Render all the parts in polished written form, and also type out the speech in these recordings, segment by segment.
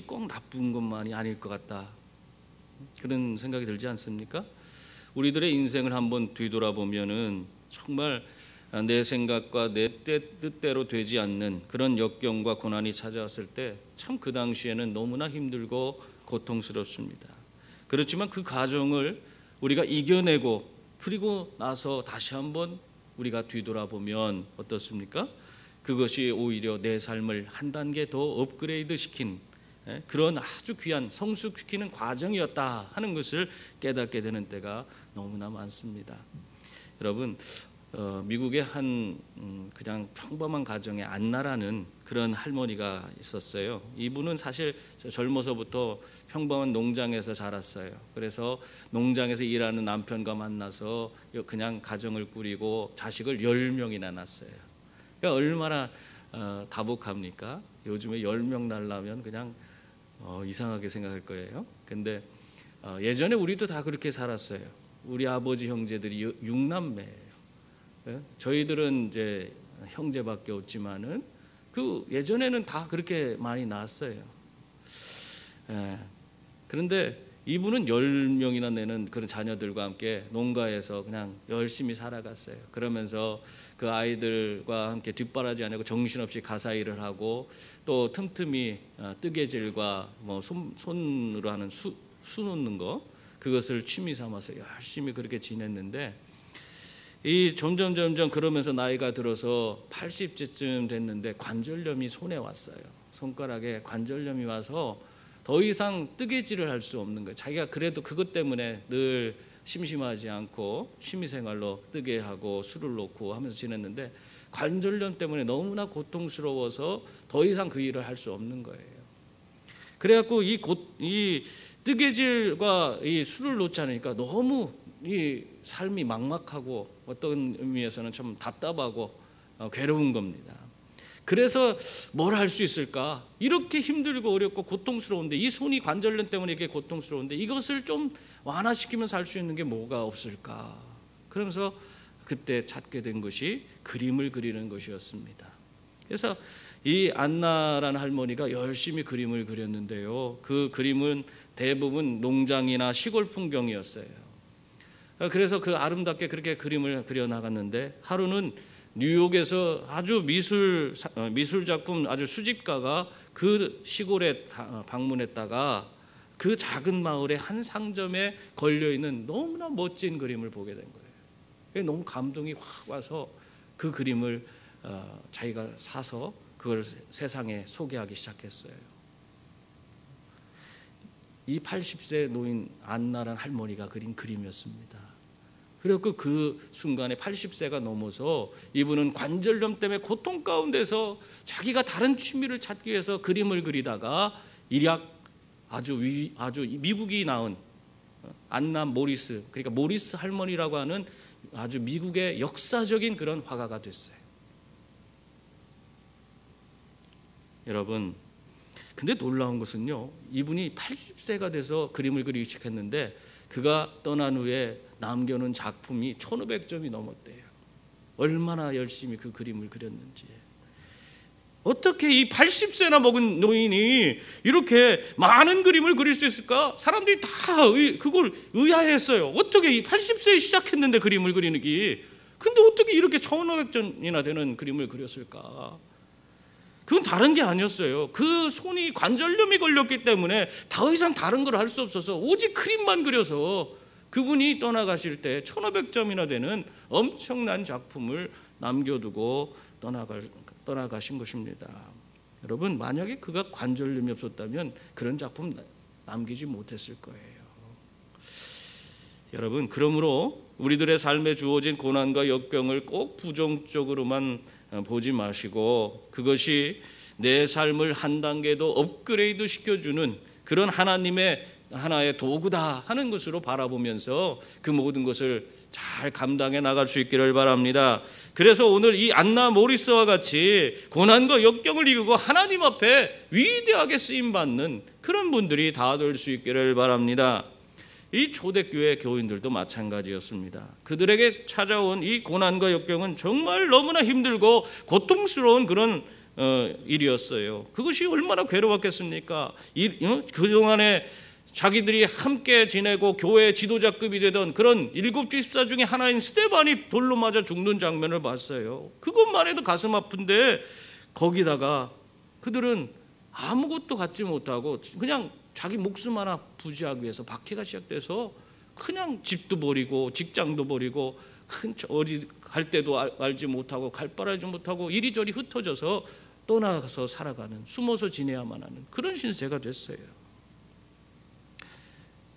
꼭 나쁜 것만이 아닐 것 같다. 그런 생각이 들지 않습니까? 우리들의 인생을 한번 뒤돌아보면은 정말 내 생각과 내 뜻대로 되지 않는 그런 역경과 고난이 찾아왔을 때 참 그 당시에는 너무나 힘들고 고통스럽습니다. 그렇지만 그 과정을 우리가 이겨내고 그리고 나서 다시 한번 우리가 뒤돌아보면 어떻습니까? 그것이 오히려 내 삶을 한 단계 더 업그레이드 시킨 그런 아주 귀한 성숙시키는 과정이었다 하는 것을 깨닫게 되는 때가 너무나 많습니다. 여러분, 미국의 한 그냥 평범한 가정에 안나라는 그런 할머니가 있었어요. 이분은 사실 젊어서부터 평범한 농장에서 자랐어요. 그래서 농장에서 일하는 남편과 만나서 그냥 가정을 꾸리고 자식을 10명이나 낳았어요. 그러니까 얼마나 다복합니까? 요즘에 10명 낳으려면 그냥 이상하게 생각할 거예요. 근데 예전에 우리도 다 그렇게 살았어요. 우리 아버지 형제들이 6남매예요. 저희들은 이제 형제밖에 없지만은 그 예전에는 다 그렇게 많이 낳았어요. 그런데 이분은 10명이나 되는 그런 자녀들과 함께 농가에서 그냥 열심히 살아갔어요. 그러면서 그 아이들과 함께 뒷바라지 안 하고 정신없이 가사 일을 하고 또 틈틈이 뜨개질과 뭐 손으로 하는 수 놓는 거 그것을 취미 삼아서 열심히 그렇게 지냈는데 이 점점 그러면서 나이가 들어서 80세쯤 됐는데 관절염이 손에 왔어요. 손가락에 관절염이 와서 더 이상 뜨개질을 할 수 없는 거예요. 자기가 그래도 그것 때문에 늘 심심하지 않고 취미생활로 뜨개하고 술을 놓고 하면서 지냈는데 관절염 때문에 너무나 고통스러워서 더 이상 그 일을 할 수 없는 거예요. 그래갖고 이 뜨개질과 이 술을 놓지 않으니까 너무 이 삶이 막막하고 어떤 의미에서는 좀 답답하고 괴로운 겁니다. 그래서 뭘 할 수 있을까? 이렇게 힘들고 어렵고 고통스러운데 이 손이 관절염 때문에 이렇게 고통스러운데 이것을 좀 완화시키면서 할 수 있는 게 뭐가 없을까? 그러면서 그때 찾게 된 것이 그림을 그리는 것이었습니다. 그래서 이 안나라는 할머니가 열심히 그림을 그렸는데요. 그 그림은 대부분 농장이나 시골 풍경이었어요. 그래서 그 아름답게 그렇게 그림을 그려나갔는데 하루는 뉴욕에서 아주 미술 작품 아주 수집가가 그 시골에 방문했다가 그 작은 마을의 한 상점에 걸려있는 너무나 멋진 그림을 보게 된 거예요. 너무 감동이 확 와서 그 그림을 자기가 사서 그걸 세상에 소개하기 시작했어요. 이 80세 노인 안나라는 할머니가 그린 그림이었습니다. 그리고 그 순간에 80세가 넘어서 이분은 관절염 때문에 고통 가운데서 자기가 다른 취미를 찾기 위해서 그림을 그리다가 일약 아주 미국이 낳은 안나 모리스, 그러니까 모리스 할머니라고 하는 아주 미국의 역사적인 그런 화가가 됐어요. 여러분, 근데 놀라운 것은요, 이분이 80세가 돼서 그림을 그리기 시작했는데 그가 떠난 후에 남겨놓은 작품이 1500점이 넘었대요. 얼마나 열심히 그 그림을 그렸는지. 어떻게 이 80세나 먹은 노인이 이렇게 많은 그림을 그릴 수 있을까? 사람들이 다 그걸 의아해했어요. 어떻게 이 80세에 시작했는데 그림을 그리는 게 근데 어떻게 이렇게 1500점이나 되는 그림을 그렸을까? 그건 다른 게 아니었어요. 그 손이 관절염이 걸렸기 때문에 더 이상 다른 걸 할 수 없어서 오직 그림만 그려서 그분이 떠나가실 때 1500점이나 되는 엄청난 작품을 남겨두고 떠나가신 것입니다. 여러분, 만약에 그가 관절염이 없었다면 그런 작품 남기지 못했을 거예요. 여러분, 그러므로 우리들의 삶에 주어진 고난과 역경을 꼭 부정적으로만 보지 마시고 그것이 내 삶을 한 단계 더 업그레이드 시켜주는 그런 하나님의 하나의 도구다 하는 것으로 바라보면서 그 모든 것을 잘 감당해 나갈 수 있기를 바랍니다. 그래서 오늘 이 안나 모리스와 같이 고난과 역경을 이기고 하나님 앞에 위대하게 쓰임받는 그런 분들이 다 될 수 있기를 바랍니다. 이 초대교회 교인들도 마찬가지였습니다. 그들에게 찾아온 이 고난과 역경은 정말 너무나 힘들고 고통스러운 그런 일이었어요. 그것이 얼마나 괴로웠겠습니까? 그동안에 자기들이 함께 지내고 교회 지도자급이 되던 그런 7 집사 중에 하나인 스데반이 돌로 맞아 죽는 장면을 봤어요. 그것만 해도 가슴 아픈데 거기다가 그들은 아무것도 갖지 못하고 그냥 자기 목숨 하나 부지하기 위해서 박해가 시작돼서 그냥 집도 버리고 직장도 버리고 어디 갈 때도 알지 못하고 갈 바를 알지 못하고 이리저리 흩어져서 떠나서 살아가는, 숨어서 지내야만 하는 그런 신세가 됐어요.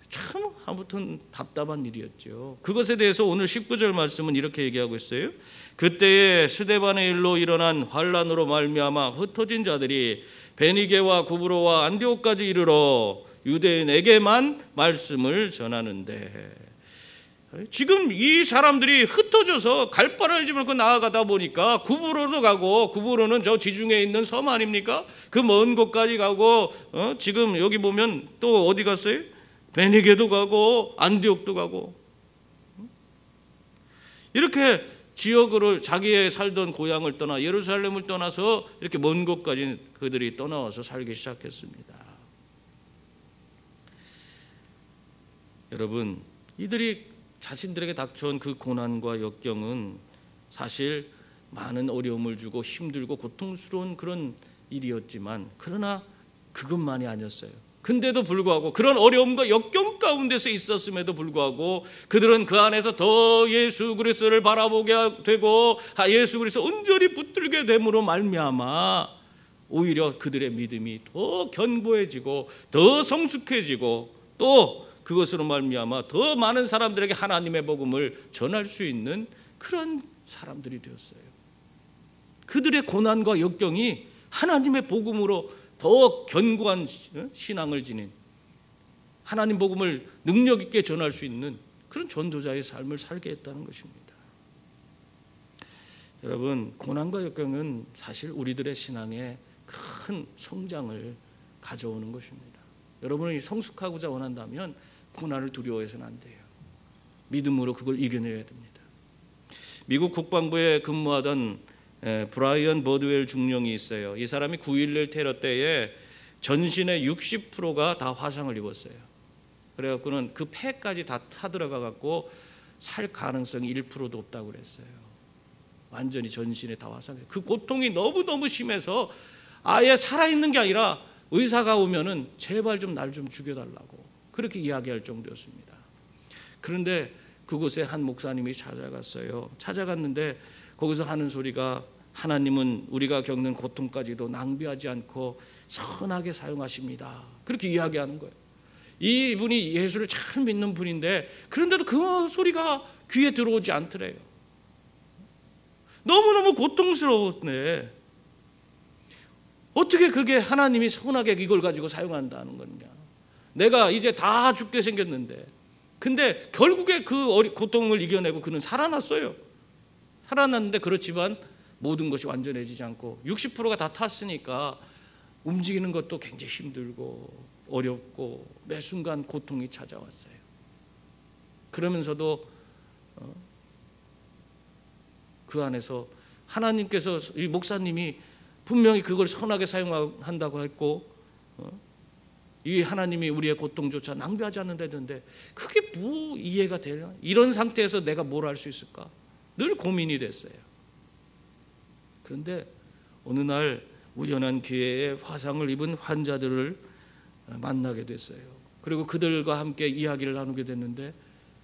참 아무튼 답답한 일이었죠. 그것에 대해서 오늘 19절 말씀은 이렇게 얘기하고 있어요. 그때에 스데반의 일로 일어난 환란으로 말미암아 흩어진 자들이 베니게와 구브로와 안디옥까지 이르러 유대인에게만 말씀을 전하는데, 지금 이 사람들이 흩어져서 갈 바를 알지 못하고 나아가다 보니까 구브로도 가고, 구브로는 저 지중해에 있는 섬 아닙니까? 그 먼 곳까지 가고, 지금 여기 보면 또 어디 갔어요? 베니게도 가고 안디옥도 가고, 이렇게 지역으로 자기의 살던 고향을 떠나 예루살렘을 떠나서 이렇게 먼 곳까지 그들이 떠나와서 살기 시작했습니다. 여러분, 이들이 자신들에게 닥쳐온 그 고난과 역경은 사실 많은 어려움을 주고 힘들고 고통스러운 그런 일이었지만, 그러나 그것만이 아니었어요. 근데도 불구하고 그런 어려움과 역경 가운데서 있었음에도 불구하고 그들은 그 안에서 더 예수 그리스도를 바라보게 되고 예수 그리스도 온전히 붙들게 됨으로 말미암아 오히려 그들의 믿음이 더 견고해지고 더 성숙해지고, 또 그것으로 말미암아 더 많은 사람들에게 하나님의 복음을 전할 수 있는 그런 사람들이 되었어요. 그들의 고난과 역경이 하나님의 복음으로 더 견고한 신앙을 지닌, 하나님 복음을 능력 있게 전할 수 있는 그런 전도자의 삶을 살게 했다는 것입니다. 여러분, 고난과 역경은 사실 우리들의 신앙에 큰 성장을 가져오는 것입니다. 여러분이 성숙하고자 원한다면 고난을 두려워해서는 안 돼요. 믿음으로 그걸 이겨내야 됩니다. 미국 국방부에 근무하던 브라이언 버드웰 중령이 있어요. 이 사람이 9.11 테러 때에 전신의 60%가 다 화상을 입었어요. 그래갖고는 그 폐까지 다 타들어가 갖고 살 가능성이 1%도 없다고 그랬어요. 완전히 전신에 다 화상해요. 그 고통이 너무너무 심해서 아예 살아있는 게 아니라 의사가 오면은 제발 좀 날 좀 죽여달라고 그렇게 이야기할 정도였습니다. 그런데 그곳에 한 목사님이 찾아갔어요. 찾아갔는데 거기서 하는 소리가, 하나님은 우리가 겪는 고통까지도 낭비하지 않고 선하게 사용하십니다. 그렇게 이야기하는 거예요. 이분이 예수를 잘 믿는 분인데 그런데도 그 소리가 귀에 들어오지 않더래요. 너무너무 고통스러웠네. 어떻게 그게 하나님이 선하게 이걸 가지고 사용한다는 거냐. 내가 이제 다 죽게 생겼는데, 근데 결국에 그 고통을 이겨내고 그는 살아났어요. 살아났는데 그렇지만 모든 것이 완전해지지 않고 60%가 다 탔으니까 움직이는 것도 굉장히 힘들고 어렵고 매 순간 고통이 찾아왔어요. 그러면서도 그 안에서 하나님께서, 이 목사님이 분명히 그걸 선하게 사용한다고 했고 이 하나님이 우리의 고통조차 낭비하지 않는다는데 그게 뭐 이해가 되냐? 이런 상태에서 내가 뭘 할 수 있을까? 늘 고민이 됐어요. 그런데 어느 날 우연한 기회에 화상을 입은 환자들을 만나게 됐어요. 그리고 그들과 함께 이야기를 나누게 됐는데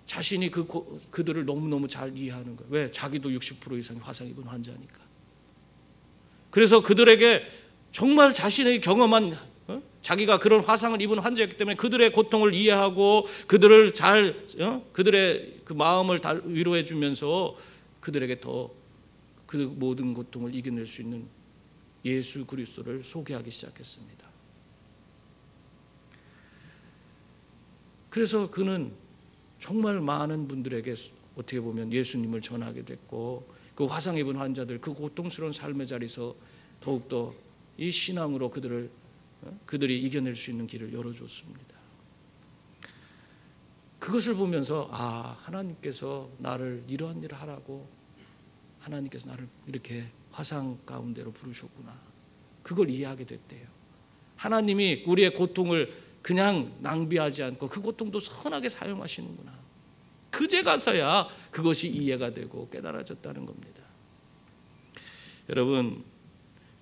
자신이 그들을 너무너무 잘 이해하는 거예요. 왜? 자기도 60% 이상 화상 입은 환자니까. 그래서 그들에게 정말 자신의 경험한, 자기가 그런 화상을 입은 환자였기 때문에 그들의 고통을 이해하고 그들을 그들의 그 마음을 위로해 주면서 그들에게 더 그 모든 고통을 이겨낼 수 있는 예수 그리스도를 소개하기 시작했습니다. 그래서 그는 정말 많은 분들에게 어떻게 보면 예수님을 전하게 됐고, 그 화상 입은 환자들, 그 고통스러운 삶의 자리에서 더욱더 이 신앙으로 그들이 이겨낼 수 있는 길을 열어줬습니다. 그것을 보면서 하나님께서 나를 이러한 일을 하라고, 하나님께서 나를 이렇게 화상 가운데로 부르셨구나. 그걸 이해하게 됐대요. 하나님이 우리의 고통을 그냥 낭비하지 않고 그 고통도 선하게 사용하시는구나. 그제 가서야 그것이 이해가 되고 깨달아졌다는 겁니다. 여러분,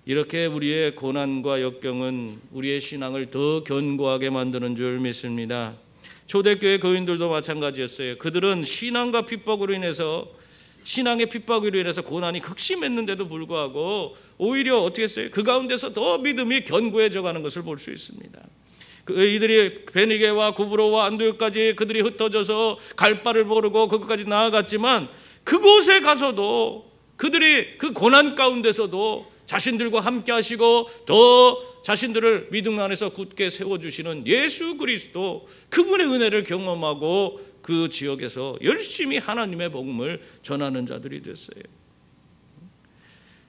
이렇게 우리의 고난과 역경은 우리의 신앙을 더 견고하게 만드는 줄 믿습니다. 초대교회 교인들도 마찬가지였어요. 그들은 신앙과 핍박으로 인해서 신앙의 핍박으로 인해서 고난이 극심했는데도 불구하고 오히려 어떻게 했어요? 그 가운데서 더 믿음이 견고해져 가는 것을 볼 수 있습니다. 이들이 베니게와 구브로와 안디옥까지 그들이 흩어져서 갈 바를 모르고 그것까지 나아갔지만 그곳에 가서도 그들이 그 고난 가운데서도 자신들과 함께 하시고 더 자신들을 믿음 안에서 굳게 세워주시는 예수 그리스도, 그분의 은혜를 경험하고 그 지역에서 열심히 하나님의 복음을 전하는 자들이 됐어요.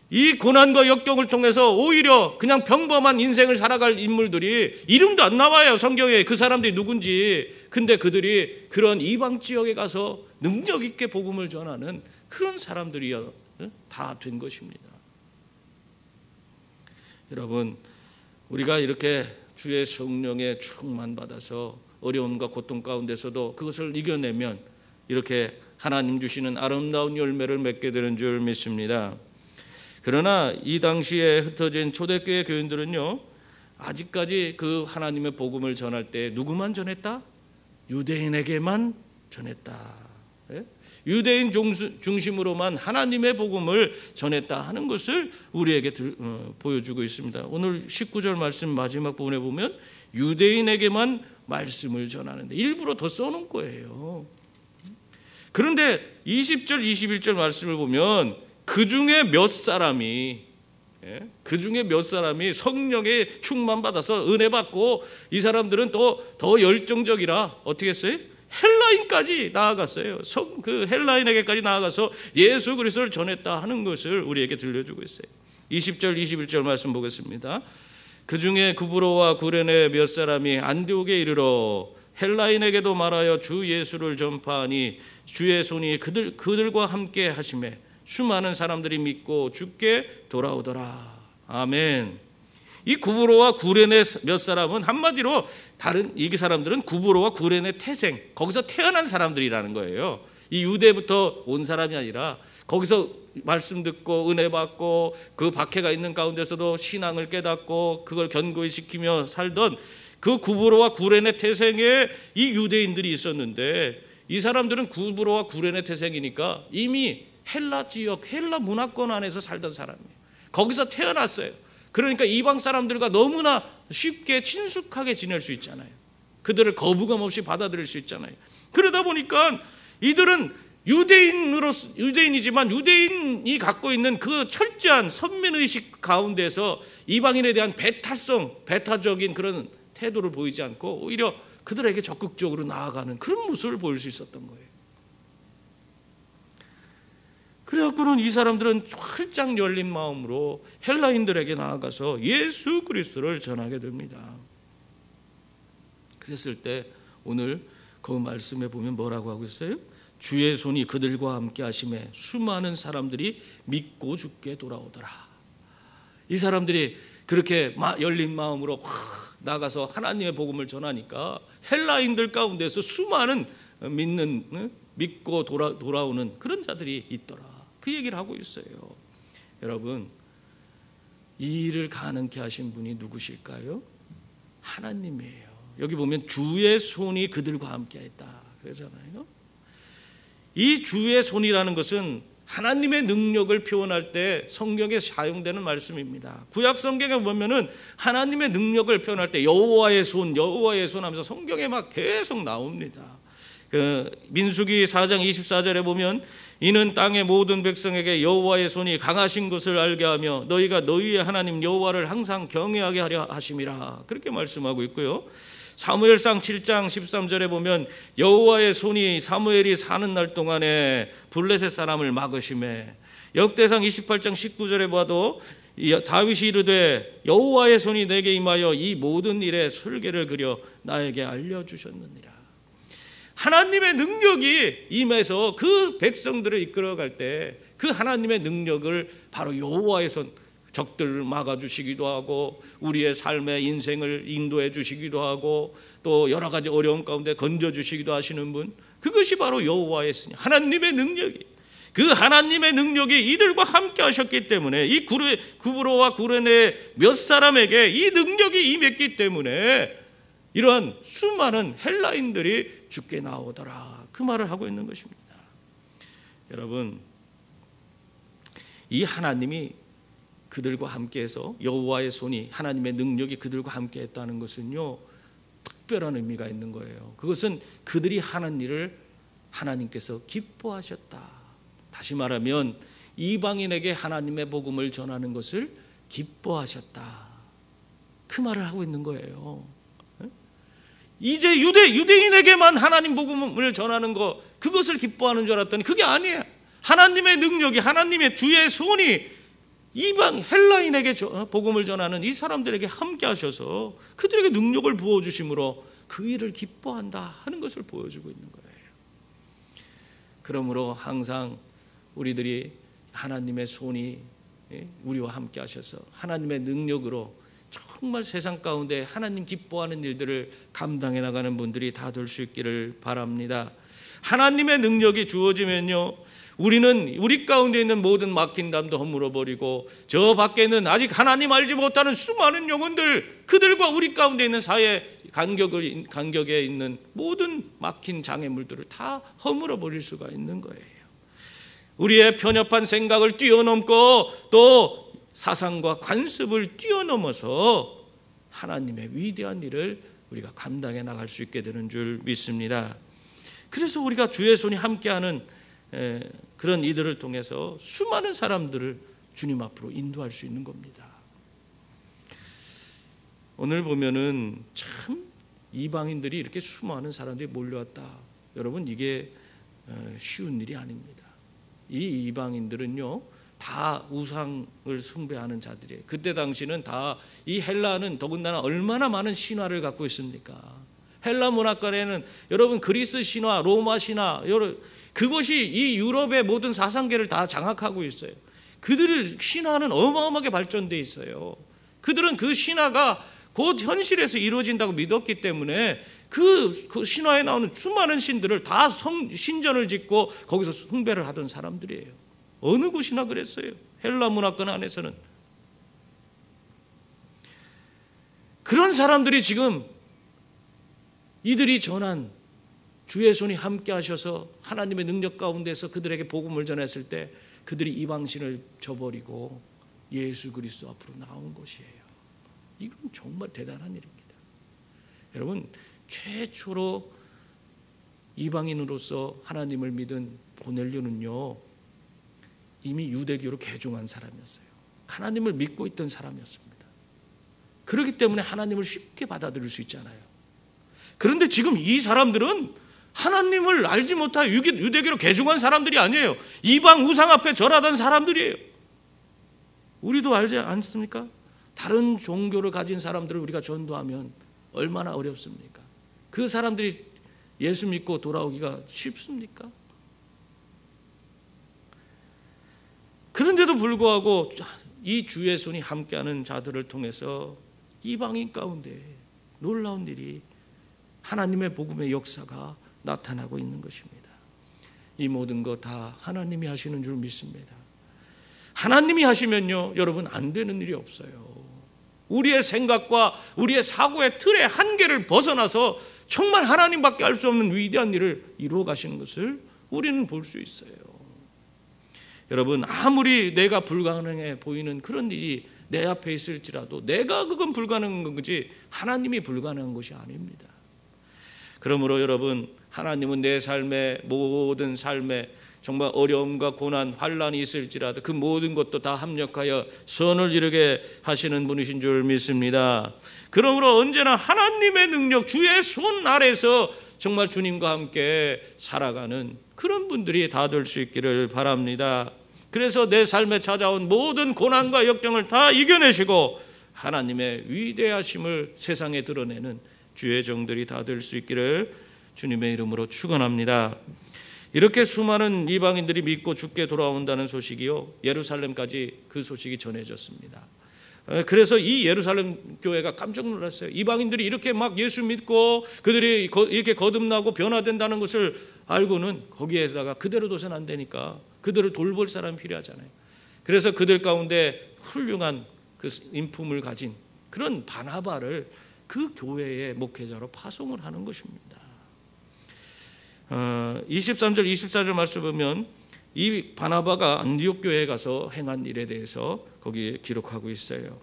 이 고난과 역경을 통해서 오히려 그냥 평범한 인생을 살아갈 인물들이 이름도 안 나와요, 성경에. 그 사람들이 누군지. 근데 그들이 그런 이방 지역에 가서 능력 있게 복음을 전하는 그런 사람들이 다 된 것입니다. 여러분, 우리가 이렇게 주의 성령에 충만받아서 어려움과 고통 가운데서도 그것을 이겨내면 이렇게 하나님 주시는 아름다운 열매를 맺게 되는 줄 믿습니다. 그러나 이 당시에 흩어진 초대교회 교인들은요, 아직까지 그 하나님의 복음을 전할 때 누구만 전했다? 유대인에게만 전했다. 유대인 중심으로만 하나님의 복음을 전했다 하는 것을 우리에게 보여주고 있습니다. 오늘 19절 말씀 마지막 부분에 보면 유대인에게만 말씀을 전하는데 일부러 더 써놓은 거예요. 그런데 20절 21절 말씀을 보면 그 중에 몇 사람이 성령에 충만받아서 은혜 받고 이 사람들은 더 열정적이라 어떻게 했어요? 헬라인까지 나아갔어요. 그 헬라인에게까지 나아가서 예수 그리스도를 전했다 하는 것을 우리에게 들려주고 있어요. 20절 21절 말씀 보겠습니다. 그 중에 구브로와 구레네 몇 사람이 안디옥에 이르러 헬라인에게도 말하여 주 예수를 전파하니 주의 손이 그들과 함께 하심에 수많은 사람들이 믿고 주께 돌아오더라. 아멘. 이 구브로와 구레네 몇 사람은 한마디로 이 사람들은 구브로와 구레네 태생, 거기서 태어난 사람들이라는 거예요. 이 유대부터 온 사람이 아니라 거기서 말씀 듣고 은혜 받고 그 박해가 있는 가운데서도 신앙을 깨닫고 그걸 견고히 지키며 살던 그 구브로와 구레네 태생의 이 유대인들이 있었는데, 이 사람들은 구브로와 구레네 태생이니까 이미 헬라 지역, 헬라 문화권 안에서 살던 사람이에요. 거기서 태어났어요. 그러니까 이방 사람들과 너무나 쉽게 친숙하게 지낼 수 있잖아요. 그들을 거부감 없이 받아들일 수 있잖아요. 그러다 보니까 이들은 유대인이지만 유대인이 갖고 있는 그 철저한 선민의식 가운데서 이방인에 대한 배타적인 그런 태도를 보이지 않고 오히려 그들에게 적극적으로 나아가는 그런 모습을 보일 수 있었던 거예요. 그래갖고는 이 사람들은 활짝 열린 마음으로 헬라인들에게 나아가서 예수 그리스도를 전하게 됩니다. 그랬을 때 오늘 그 말씀에 보면 뭐라고 하고 있어요? 주의 손이 그들과 함께 하심에 수많은 사람들이 믿고 주께 돌아오더라. 이 사람들이 그렇게 열린 마음으로 나가서 하나님의 복음을 전하니까 헬라인들 가운데서 수많은 믿고 돌아오는 그런 자들이 있더라. 그 얘기를 하고 있어요. 여러분, 이 일을 가능케 하신 분이 누구실까요? 하나님이에요. 여기 보면 주의 손이 그들과 함께 했다 그러잖아요. 이 주의 손이라는 것은 하나님의 능력을 표현할 때 성경에 사용되는 말씀입니다. 구약 성경에 보면은 하나님의 능력을 표현할 때 여호와의 손 하면서 성경에 막 계속 나옵니다. 민수기 4장 24절에 보면 이는 땅의 모든 백성에게 여호와의 손이 강하신 것을 알게 하며 너희가 너희의 하나님 여호와를 항상 경외하게 하려 하심이라, 그렇게 말씀하고 있고요. 사무엘상 7장 13절에 보면 여호와의 손이 사무엘이 사는 날 동안에 블레셋 사람을 막으심에, 역대상 28장 19절에 봐도 다윗이 이르되 여호와의 손이 내게 임하여 이 모든 일에 술궤를 그려 나에게 알려주셨느니라. 하나님의 능력이 임해서 그 백성들을 이끌어갈 때 그 하나님의 능력을 바로 여호와의 손, 적들을 막아주시기도 하고 우리의 삶의 인생을 인도해 주시기도 하고 또 여러 가지 어려움 가운데 건져주시기도 하시는 분, 그것이 바로 여호와의 스님, 하나님의 능력이, 그 하나님의 능력이 이들과 함께 하셨기 때문에 이 구브로와 구레네 몇 사람에게 이 능력이 임했기 때문에 이러한 수많은 헬라인들이 죽게 나오더라, 그 말을 하고 있는 것입니다. 여러분, 이 하나님이 그들과 함께해서 여호와의 손이, 하나님의 능력이 그들과 함께했다는 것은요, 특별한 의미가 있는 거예요. 그것은 그들이 하는 일을 하나님께서 기뻐하셨다. 다시 말하면 이방인에게 하나님의 복음을 전하는 것을 기뻐하셨다, 그 말을 하고 있는 거예요. 이제 유대인에게만 하나님 복음을 전하는 것, 그것을 기뻐하는 줄 알았더니 그게 아니에요. 하나님의 능력이, 하나님의 주의 손이 이방 헬라인에게 복음을 전하는 이 사람들에게 함께 하셔서 그들에게 능력을 부어주심으로 그 일을 기뻐한다 하는 것을 보여주고 있는 거예요. 그러므로 항상 우리들이 하나님의 손이 우리와 함께 하셔서 하나님의 능력으로 정말 세상 가운데 하나님 기뻐하는 일들을 감당해 나가는 분들이 다 될 수 있기를 바랍니다. 하나님의 능력이 주어지면요, 우리는 우리 가운데 있는 모든 막힌 담도 허물어 버리고 저 밖에는 아직 하나님 알지 못하는 수많은 영혼들, 그들과 우리 가운데 있는 사회 간격에 있는 모든 막힌 장애물들을 다 허물어 버릴 수가 있는 거예요. 우리의 편협한 생각을 뛰어넘고 또 사상과 관습을 뛰어넘어서 하나님의 위대한 일을 우리가 감당해 나갈 수 있게 되는 줄 믿습니다. 그래서 우리가 주의 손이 함께하는 그런 이들을 통해서 수많은 사람들을 주님 앞으로 인도할 수 있는 겁니다. 오늘 보면은 참 이방인들이 이렇게 수많은 사람들이 몰려왔다. 여러분, 이게 쉬운 일이 아닙니다. 이 이방인들은요, 다 우상을 숭배하는 자들이에요. 그때 당시는 다, 이 헬라는 더군다나 얼마나 많은 신화를 갖고 있습니까? 헬라 문화권에는 여러분 그리스 신화, 로마 신화, 그것이 이 유럽의 모든 사상계를 다 장악하고 있어요. 그들의 신화는 어마어마하게 발전되어 있어요. 그들은 그 신화가 곧 현실에서 이루어진다고 믿었기 때문에 그 신화에 나오는 수많은 신들을 다 신전을 짓고 거기서 숭배를 하던 사람들이에요. 어느 곳이나 그랬어요. 헬라 문화권 안에서는. 그런 사람들이 지금 이들이 전한 주의 손이 함께 하셔서 하나님의 능력 가운데서 그들에게 복음을 전했을 때 그들이 이방신을 저버리고 예수 그리스도 앞으로 나온 것이에요. 이건 정말 대단한 일입니다. 여러분, 최초로 이방인으로서 하나님을 믿은 고넬료는요, 이미 유대교로 개종한 사람이었어요. 하나님을 믿고 있던 사람이었습니다. 그렇기 때문에 하나님을 쉽게 받아들일 수 있잖아요. 그런데 지금 이 사람들은 하나님을 알지 못하여 유대교로 개종한 사람들이 아니에요. 이방 우상 앞에 절하던 사람들이에요. 우리도 알지 않습니까? 다른 종교를 가진 사람들을 우리가 전도하면 얼마나 어렵습니까? 그 사람들이 예수 믿고 돌아오기가 쉽습니까? 그런데도 불구하고 이 주의 손이 함께하는 자들을 통해서 이방인 가운데 놀라운 일이, 하나님의 복음의 역사가 나타나고 있는 것입니다. 이 모든 것 다 하나님이 하시는 줄 믿습니다. 하나님이 하시면요, 여러분, 안 되는 일이 없어요. 우리의 생각과 우리의 사고의 틀의 한계를 벗어나서 정말 하나님밖에 할 수 없는 위대한 일을 이루어 가시는 것을 우리는 볼 수 있어요. 여러분, 아무리 내가 불가능해 보이는 그런 일이 내 앞에 있을지라도 내가 그건 불가능한 거지 하나님이 불가능한 것이 아닙니다. 그러므로 여러분, 하나님은 내 삶의 모든 삶에 정말 어려움과 고난, 환난이 있을지라도 그 모든 것도 다 합력하여 선을 이루게 하시는 분이신 줄 믿습니다. 그러므로 언제나 하나님의 능력, 주의 손 아래서 정말 주님과 함께 살아가는 그런 분들이 다 될 수 있기를 바랍니다. 그래서 내 삶에 찾아온 모든 고난과 역경을 다 이겨내시고 하나님의 위대하심을 세상에 드러내는 주의 종들이 다 될 수 있기를 주님의 이름으로 축원합니다. 이렇게 수많은 이방인들이 믿고 주께 돌아온다는 소식이요, 예루살렘까지 그 소식이 전해졌습니다. 그래서 이 예루살렘 교회가 깜짝 놀랐어요. 이방인들이 이렇게 막 예수 믿고 그들이 이렇게 거듭나고 변화된다는 것을 알고는 거기에다가 그대로 둬서는 안 되니까 그들을 돌볼 사람이 필요하잖아요. 그래서 그들 가운데 훌륭한 그 인품을 가진 그런 바나바를 그 교회의 목회자로 파송을 하는 것입니다. 23절 24절 말씀 보면 이 바나바가 안디옥 교회에 가서 행한 일에 대해서 거기에 기록하고 있어요.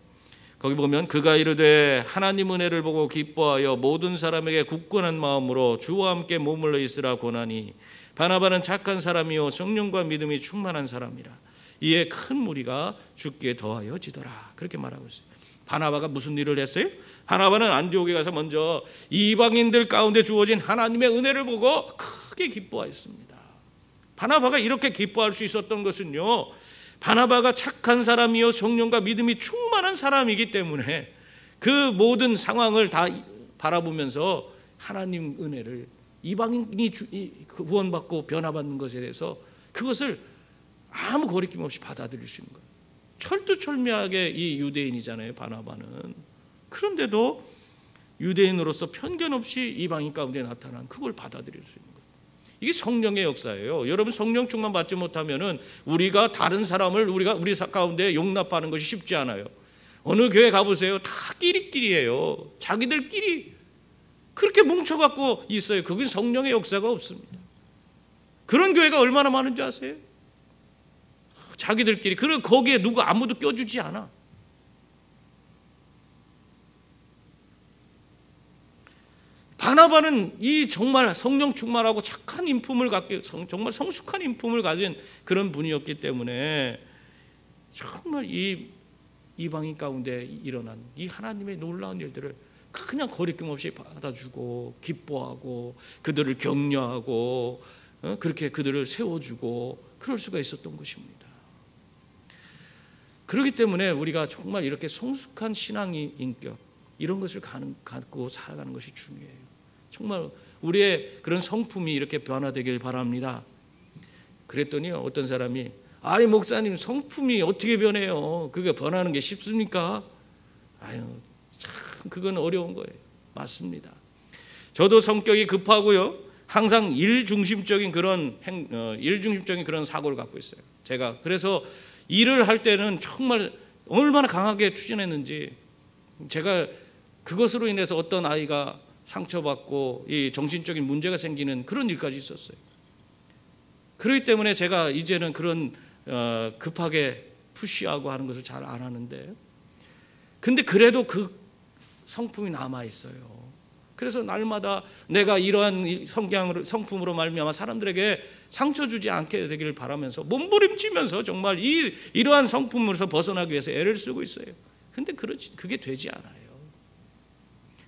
거기 보면 그가 이르되 하나님 은혜를 보고 기뻐하여 모든 사람에게 굳건한 마음으로 주와 함께 머물러 있으라 권하니 바나바는 착한 사람이요 성령과 믿음이 충만한 사람이라. 이에 큰 무리가 주께 더하여지더라. 그렇게 말하고 있어요. 바나바가 무슨 일을 했어요? 바나바는 안디옥에 가서 먼저 이방인들 가운데 주어진 하나님의 은혜를 보고 크게 기뻐했습니다. 바나바가 이렇게 기뻐할 수 있었던 것은요, 바나바가 착한 사람이요 성령과 믿음이 충만한 사람이기 때문에 그 모든 상황을 다 바라보면서 하나님 은혜를, 이방인이 구원받고 변화받는 것에 대해서 그것을 아무 거리낌 없이 받아들일 수 있는 거예요. 철두철미하게 이 유대인이잖아요, 바나바는. 그런데도 유대인으로서 편견 없이 이방인 가운데 나타난 그걸 받아들일 수 있는 거예요. 이게 성령의 역사예요. 여러분, 성령 충만 받지 못하면은 우리가 다른 사람을 우리 가운데 용납하는 것이 쉽지 않아요. 어느 교회 가보세요. 다 끼리끼리예요. 자기들끼리 그렇게 뭉쳐갖고 있어요. 그건 성령의 역사가 없습니다. 그런 교회가 얼마나 많은지 아세요? 자기들끼리. 그리고 거기에 누구 아무도 껴주지 않아. 바나바는 이 정말 성령 충만하고 착한 인품을 갖게, 정말 성숙한 인품을 가진 그런 분이었기 때문에 정말 이 이방인 가운데 일어난 이 하나님의 놀라운 일들을 그냥 거리낌 없이 받아주고 기뻐하고 그들을 격려하고 그렇게 그들을 세워주고 그럴 수가 있었던 것입니다. 그렇기 때문에 우리가 정말 이렇게 성숙한 신앙의 인격, 이런 것을 갖고 살아가는 것이 중요해요. 정말 우리의 그런 성품이 이렇게 변화되길 바랍니다. 그랬더니 어떤 사람이, 아니 목사님, 성품이 어떻게 변해요? 그게 변하는 게 쉽습니까? 아유, 참 그건 어려운 거예요. 맞습니다. 저도 성격이 급하고요, 항상 일중심적인 그런 사고를 갖고 있어요. 제가 그래서 일을 할 때는 정말 얼마나 강하게 추진했는지, 제가 그것으로 인해서 어떤 아이가 상처받고 이 정신적인 문제가 생기는 그런 일까지 있었어요. 그렇기 때문에 제가 이제는 그런 급하게 푸시하고 하는 것을 잘 안 하는데, 근데 그래도 그 성품이 남아 있어요. 그래서 날마다 내가 이러한 성품으로 말미암아 사람들에게 상처 주지 않게 되기를 바라면서 몸부림치면서 정말 이러한 성품으로서 벗어나기 위해서 애를 쓰고 있어요. 근데 그게 되지 않아요.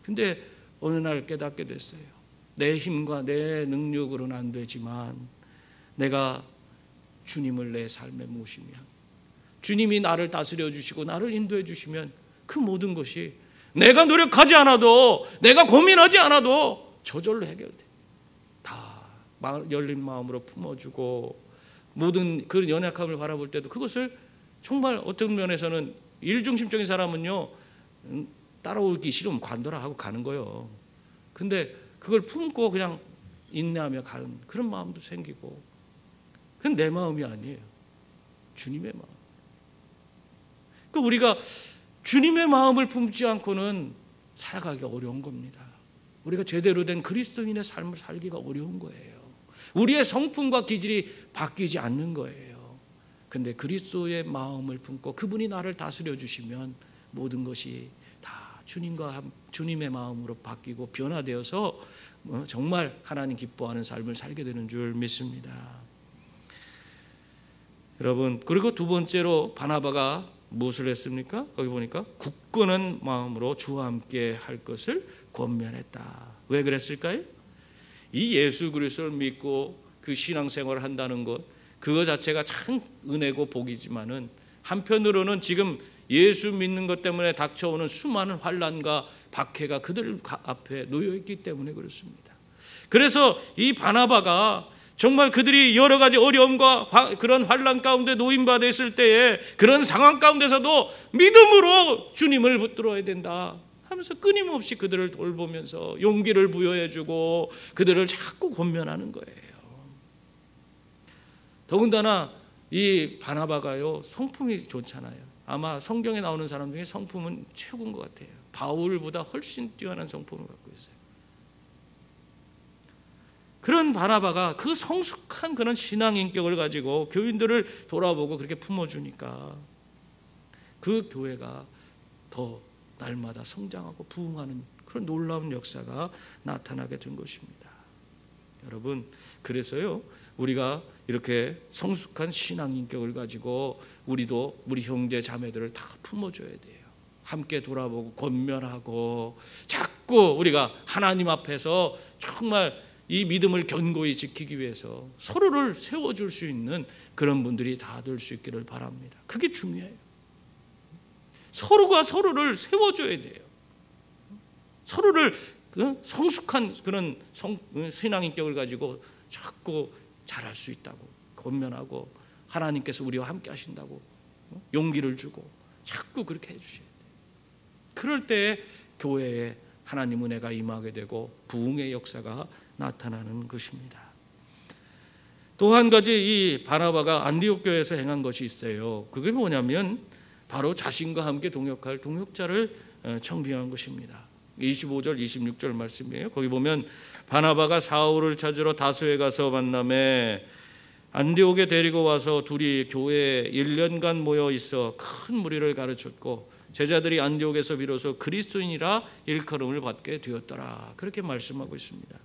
근데 어느 날 깨닫게 됐어요. 내 힘과 내 능력으로는 안 되지만 내가 주님을 내 삶에 모시면, 주님이 나를 다스려 주시고 나를 인도해 주시면 그 모든 것이 내가 노력하지 않아도, 내가 고민하지 않아도 저절로 해결돼. 다 열린 마음으로 품어주고, 모든 그 연약함을 바라볼 때도 그것을 정말 어떤 면에서는 일중심적인 사람은요, 따라오기 싫으면 관둬라 하고 가는 거예요. 근데 그걸 품고 그냥 인내하며 가는 그런 마음도 생기고, 그건 내 마음이 아니에요. 주님의 마음. 그 우리가 주님의 마음을 품지 않고는 살아가기가 어려운 겁니다. 우리가 제대로 된 그리스도인의 삶을 살기가 어려운 거예요. 우리의 성품과 기질이 바뀌지 않는 거예요. 근데 그리스도의 마음을 품고 그분이 나를 다스려 주시면 모든 것이 다 주님의 마음으로 바뀌고 변화되어서 정말 하나님 기뻐하는 삶을 살게 되는 줄 믿습니다. 여러분, 그리고 두 번째로 바나바가 무엇을 했습니까? 거기 보니까 굳건한 마음으로 주와 함께 할 것을 권면했다. 왜 그랬을까요? 이 예수 그리스도를 믿고 그 신앙생활을 한다는 것, 그거 자체가 참 은혜고 복이지만은 한편으로는 지금 예수 믿는 것 때문에 닥쳐오는 수많은 환난과 박해가 그들 앞에 놓여 있기 때문에 그렇습니다. 그래서 이 바나바가 정말 그들이 여러 가지 어려움과 그런 환난 가운데 노임받아 있을 때에 그런 상황 가운데서도 믿음으로 주님을 붙들어야 된다 하면서 끊임없이 그들을 돌보면서 용기를 부여해주고 그들을 자꾸 권면하는 거예요. 더군다나 이 바나바가요, 성품이 좋잖아요. 아마 성경에 나오는 사람 중에 성품은 최고인 것 같아요. 바울보다 훨씬 뛰어난 성품을 갖고 있어요. 그런 바나바가 그 성숙한 그런 신앙 인격을 가지고 교인들을 돌아보고 그렇게 품어주니까 그 교회가 더 날마다 성장하고 부흥하는 그런 놀라운 역사가 나타나게 된 것입니다. 여러분, 그래서요, 우리가 이렇게 성숙한 신앙 인격을 가지고 우리도 우리 형제 자매들을 다 품어줘야 돼요. 함께 돌아보고 권면하고 자꾸 우리가 하나님 앞에서 정말 이 믿음을 견고히 지키기 위해서 서로를 세워줄 수 있는 그런 분들이 다 될 수 있기를 바랍니다. 그게 중요해요. 서로가 서로를 세워줘야 돼요. 서로를 성숙한 그런 신앙 인격을 가지고 자꾸 잘할 수 있다고 권면하고 하나님께서 우리와 함께 하신다고 용기를 주고 자꾸 그렇게 해주셔야 돼요. 그럴 때 교회에 하나님 은혜가 임하게 되고 부흥의 역사가 나타나는 것입니다. 또 한 가지 이 바나바가 안디옥 교회에서 행한 것이 있어요. 그게 뭐냐면 바로 자신과 함께 동역할 동역자를 청빙한 것입니다. 25절 26절 말씀이에요. 거기 보면 바나바가 사울을 찾으러 다소에 가서 만남에 안디옥에 데리고 와서 둘이 교회에 1년간 모여 있어 큰 무리를 가르쳤고 제자들이 안디옥에서 비로소 그리스도인이라 일컬음을 받게 되었더라. 그렇게 말씀하고 있습니다.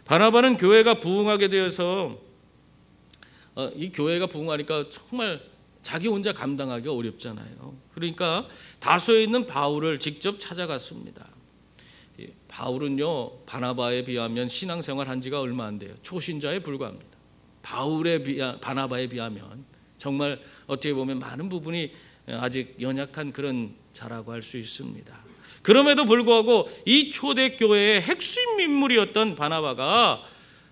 바나바는 교회가 부흥하게 되어서 이 교회가 부흥하니까 정말 자기 혼자 감당하기 어렵잖아요. 그러니까 다소에 있는 바울을 직접 찾아갔습니다. 바울은요, 바나바에 비하면 신앙생활 한 지가 얼마 안 돼요. 초신자에 불과합니다. 바나바에 비하면 정말 어떻게 보면 많은 부분이 아직 연약한 그런 자라고 할 수 있습니다. 그럼에도 불구하고 이 초대교회의 핵심 인물이었던 바나바가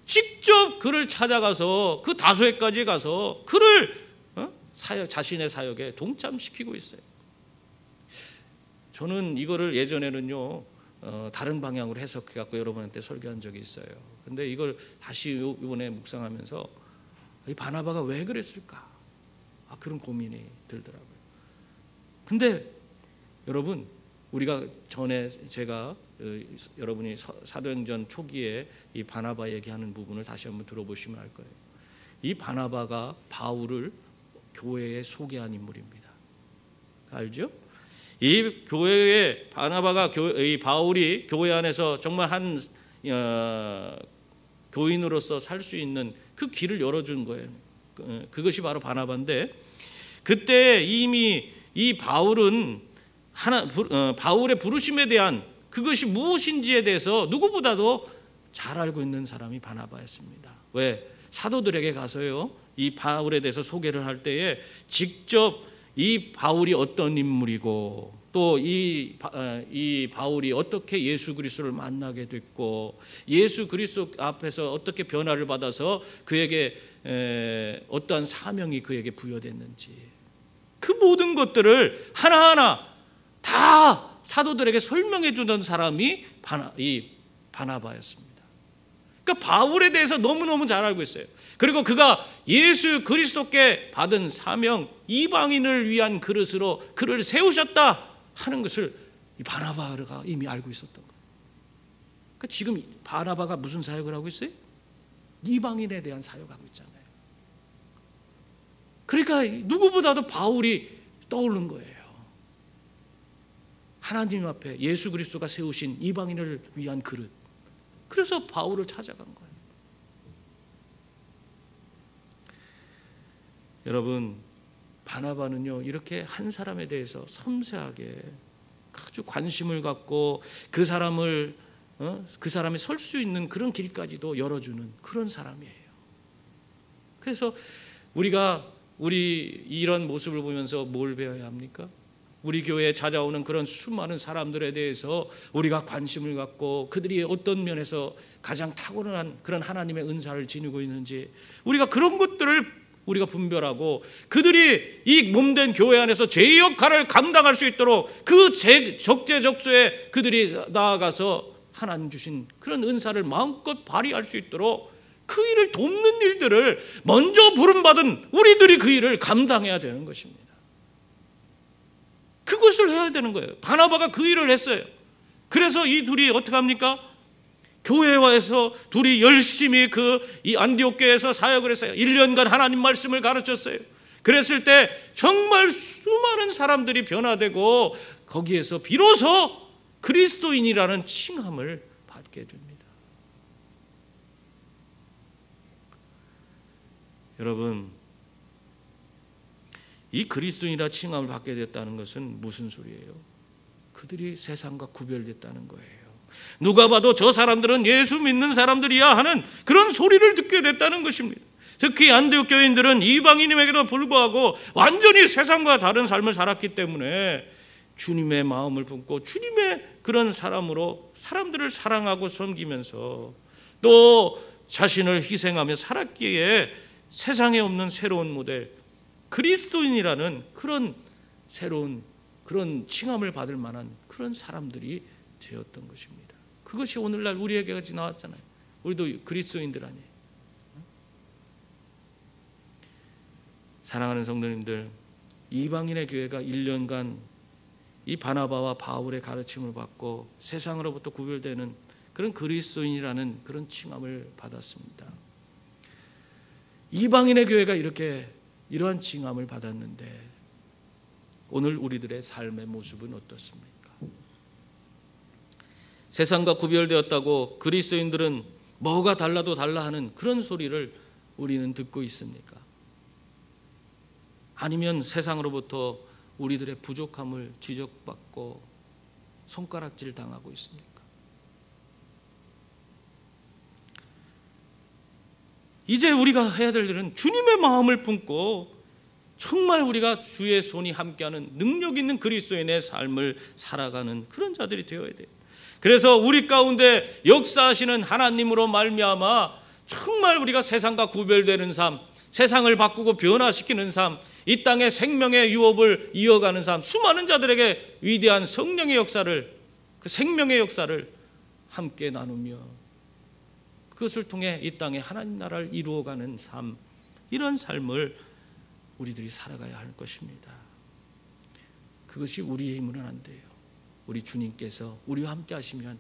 직접 그를 찾아가서 그 다소에까지 가서 그를 자신의 사역에 동참시키고 있어요. 저는 이거를 예전에는요, 다른 방향으로 해석해 갖고 여러분한테 설교한 적이 있어요. 근데 이걸 다시 이번에 묵상하면서 이 바나바가 왜 그랬을까? 그런 고민이 들더라고요. 근데 여러분, 우리가 전에 제가 여러분이 사도행전 초기에 이 바나바 얘기하는 부분을 다시 한번 들어보시면 알 거예요. 이 바나바가 바울을 교회에 소개한 인물입니다. 알죠? 이 교회에 바나바가 이 바울이 교회 안에서 정말 한 교인으로서 살 수 있는 그 길을 열어준 거예요. 그것이 바로 바나바인데 그때 이미 이 바울은 바울의 부르심에 대한 그것이 무엇인지에 대해서 누구보다도 잘 알고 있는 사람이 바나바였습니다. 왜? 사도들에게 가서요, 이 바울에 대해서 소개를 할 때에 직접 이 바울이 어떤 인물이고 또 이 바울이 어떻게 예수 그리스도를 만나게 됐고 예수 그리스도 앞에서 어떻게 변화를 받아서 그에게 어떠한 사명이 그에게 부여됐는지 그 모든 것들을 하나하나 다 사도들에게 설명해 주던 사람이 이 바나바였습니다. 그러니까 바울에 대해서 너무너무 잘 알고 있어요. 그리고 그가 예수 그리스도께 받은 사명, 이방인을 위한 그릇으로 그를 세우셨다 하는 것을 이 바나바가 이미 알고 있었던 거예요. 그러니까 지금 바나바가 무슨 사역을 하고 있어요? 이방인에 대한 사역하고 있잖아요. 그러니까 누구보다도 바울이 떠오른 거예요. 하나님 앞에 예수 그리스도가 세우신 이방인을 위한 그릇. 그래서 바울을 찾아간 거예요. 여러분, 바나바는요, 이렇게 한 사람에 대해서 섬세하게 아주 관심을 갖고 그 사람이 설 수 있는 그런 길까지도 열어주는 그런 사람이에요. 그래서 우리 이런 모습을 보면서 뭘 배워야 합니까? 우리 교회에 찾아오는 그런 수많은 사람들에 대해서 우리가 관심을 갖고 그들이 어떤 면에서 가장 탁월한 그런 하나님의 은사를 지니고 있는지 우리가 그런 것들을 우리가 분별하고 그들이 이 몸된 교회 안에서 제 역할을 감당할 수 있도록 그 적재적소에 그들이 나아가서 하나님 주신 그런 은사를 마음껏 발휘할 수 있도록 그 일을 돕는 일들을 먼저 부름받은 우리들이 그 일을 감당해야 되는 것입니다. 그것을 해야 되는 거예요. 바나바가 그 일을 했어요. 그래서 이 둘이 어떻게 합니까? 교회와에서 둘이 열심히 이 안디옥 교회에서 사역을 했어요. 1년간 하나님 말씀을 가르쳤어요. 그랬을 때 정말 수많은 사람들이 변화되고 거기에서 비로소 그리스도인이라는 칭함을 받게 됩니다. 여러분, 이 그리스도인이라 칭함을 받게 됐다는 것은 무슨 소리예요? 그들이 세상과 구별됐다는 거예요. 누가 봐도 저 사람들은 예수 믿는 사람들이야 하는 그런 소리를 듣게 됐다는 것입니다. 특히 안디옥 교인들은 이방인임에도 불구하고 완전히 세상과 다른 삶을 살았기 때문에 주님의 마음을 품고 주님의 그런 사람으로 사람들을 사랑하고 섬기면서 또 자신을 희생하며 살았기에 세상에 없는 새로운 모델 그리스도인이라는 그런 새로운 그런 칭함을 받을 만한 그런 사람들이 되었던 것입니다. 그것이 오늘날 우리에게까지 나왔잖아요. 우리도 그리스도인들 아니에요. 사랑하는 성도님들, 이방인의 교회가 1년간 이 바나바와 바울의 가르침을 받고 세상으로부터 구별되는 그런 그리스도인이라는 그런 칭함을 받았습니다. 이방인의 교회가 이러한 칭함을 받았는데 오늘 우리들의 삶의 모습은 어떻습니까? 세상과 구별되었다고 그리스도인들은 뭐가 달라도 달라 하는 그런 소리를 우리는 듣고 있습니까? 아니면 세상으로부터 우리들의 부족함을 지적받고 손가락질 당하고 있습니까? 이제 우리가 해야 될 일은 주님의 마음을 품고 정말 우리가 주의 손이 함께하는 능력 있는 그리스도인의 삶을 살아가는 그런 자들이 되어야 돼요. 그래서 우리 가운데 역사하시는 하나님으로 말미암아 정말 우리가 세상과 구별되는 삶, 세상을 바꾸고 변화시키는 삶, 이 땅의 생명의 유업을 이어가는 삶, 수많은 자들에게 위대한 성령의 역사를, 그 생명의 역사를 함께 나누며 그것을 통해 이 땅에 하나님 나라를 이루어가는 삶, 이런 삶을 우리들이 살아가야 할 것입니다. 그것이 우리의 힘으로는 안 돼요. 우리 주님께서 우리와 함께 하시면,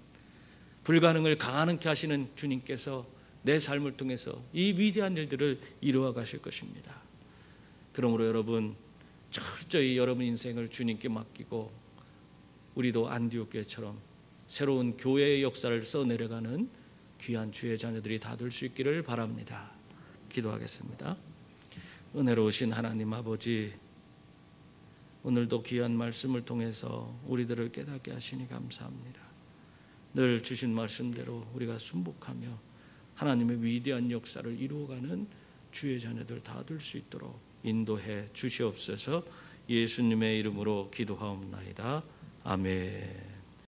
불가능을 가능케 하시는 주님께서 내 삶을 통해서 이 위대한 일들을 이루어 가실 것입니다. 그러므로 여러분, 철저히 여러분 인생을 주님께 맡기고 우리도 안디옥 교회처럼 새로운 교회의 역사를 써내려가는 귀한 주의 자녀들이 다 될 수 있기를 바랍니다. 기도하겠습니다. 은혜로우신 하나님 아버지, 오늘도 귀한 말씀을 통해서 우리들을 깨닫게 하시니 감사합니다. 늘 주신 말씀대로 우리가 순복하며 하나님의 위대한 역사를 이루어가는 주의 자녀들 다 될 수 있도록 인도해 주시옵소서. 예수님의 이름으로 기도하옵나이다. 아멘.